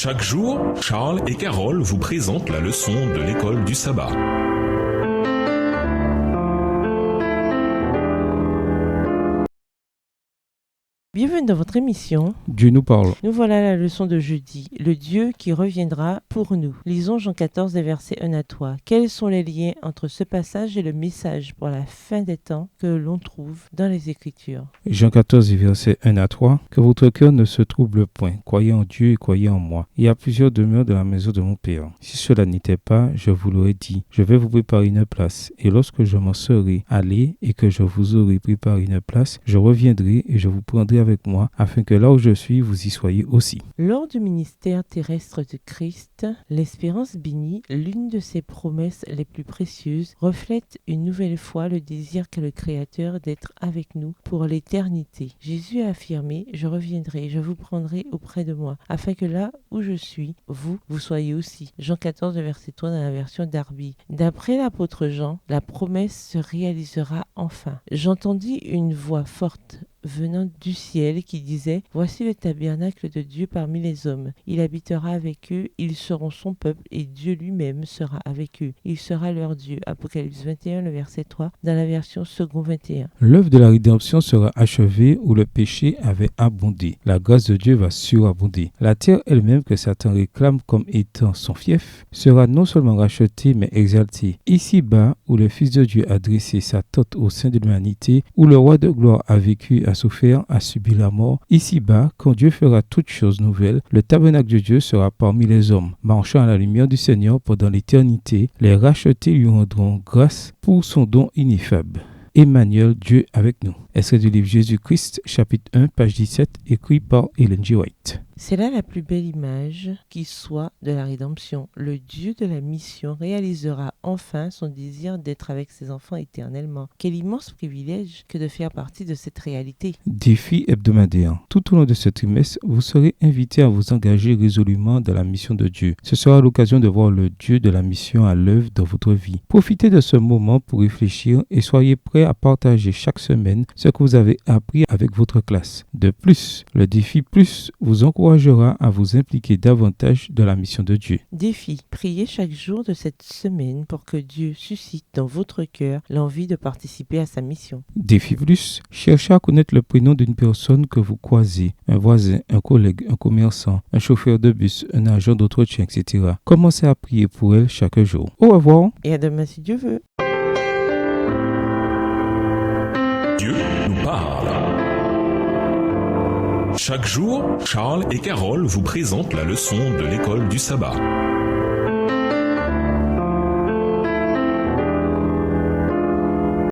Chaque jour, Charles et Carole vous présentent la leçon de l'école du sabbat. Bienvenue dans votre émission. Dieu nous parle. Nous voilà à la leçon de jeudi, le Dieu qui reviendra pour nous. Lisons Jean 14, des versets 1 à 3. Quels sont les liens entre ce passage et le message pour la fin des temps que l'on trouve dans les Écritures? Jean 14, versets 1 à 3. Que votre cœur ne se trouble point. Croyez en Dieu et croyez en moi. Il y a plusieurs demeures dans la maison de mon Père. Si cela n'était pas, je vous l'aurais dit. Je vais vous préparer une place. Et lorsque je m'en serai allé et que je vous aurai préparé une place, je reviendrai et je vous prendrai avec moi, afin que là où je suis, vous y soyez aussi. Lors du ministère terrestre de Christ, l'espérance bénie, l'une de ses promesses les plus précieuses, reflète une nouvelle fois le désir qu'a le Créateur d'être avec nous pour l'éternité. Jésus a affirmé « Je reviendrai, je vous prendrai auprès de moi, afin que là où je suis, vous soyez aussi. » Jean 14, verset 3 dans la version Darby. D'après l'apôtre Jean, la promesse se réalisera enfin. J'entendis une voix forte venant du ciel qui disait « Voici le tabernacle de Dieu parmi les hommes. Il habitera avec eux, ils seront son peuple et Dieu lui-même sera avec eux. Il sera leur Dieu. » Apocalypse 21, le verset 3, dans la version second 21. L'œuvre de la rédemption sera achevée où le péché avait abondé. La grâce de Dieu va surabonder. La terre elle-même que Satan réclame comme étant son fief sera non seulement rachetée mais exaltée. Ici-bas, où le Fils de Dieu a dressé sa tente au sein de l'humanité, où le roi de gloire a vécu, a souffert, a subi la mort. Ici-bas, quand Dieu fera toutes choses nouvelles, le tabernacle de Dieu sera parmi les hommes. Marchant à la lumière du Seigneur pendant l'éternité, les rachetés lui rendront grâce pour son don ineffable. Emmanuel, Dieu avec nous. Extrait du livre Jésus-Christ, chapitre 1, page 17, écrit par Ellen G. White. C'est là la plus belle image qui soit de la rédemption. Le Dieu de la mission réalisera enfin son désir d'être avec ses enfants éternellement. Quel immense privilège que de faire partie de cette réalité. Défi hebdomadaire. Tout au long de ce trimestre, vous serez invité à vous engager résolument dans la mission de Dieu. Ce sera l'occasion de voir le Dieu de la mission à l'œuvre dans votre vie. Profitez de ce moment pour réfléchir et soyez prêts à partager chaque semaine ce que vous avez appris avec votre classe. De plus, le défi plus vous encouragera à vous impliquer davantage dans la mission de Dieu. Défi. Priez chaque jour de cette semaine pour que Dieu suscite dans votre cœur l'envie de participer à sa mission. Défi plus. Cherchez à connaître le prénom d'une personne que vous croisez, un voisin, un collègue, un commerçant, un chauffeur de bus, un agent d'entretien, etc. Commencez à prier pour elle chaque jour. Au revoir. Et à demain si Dieu veut. Dieu nous parle. Chaque jour, Charles et Carole vous présentent la leçon de l'école du sabbat.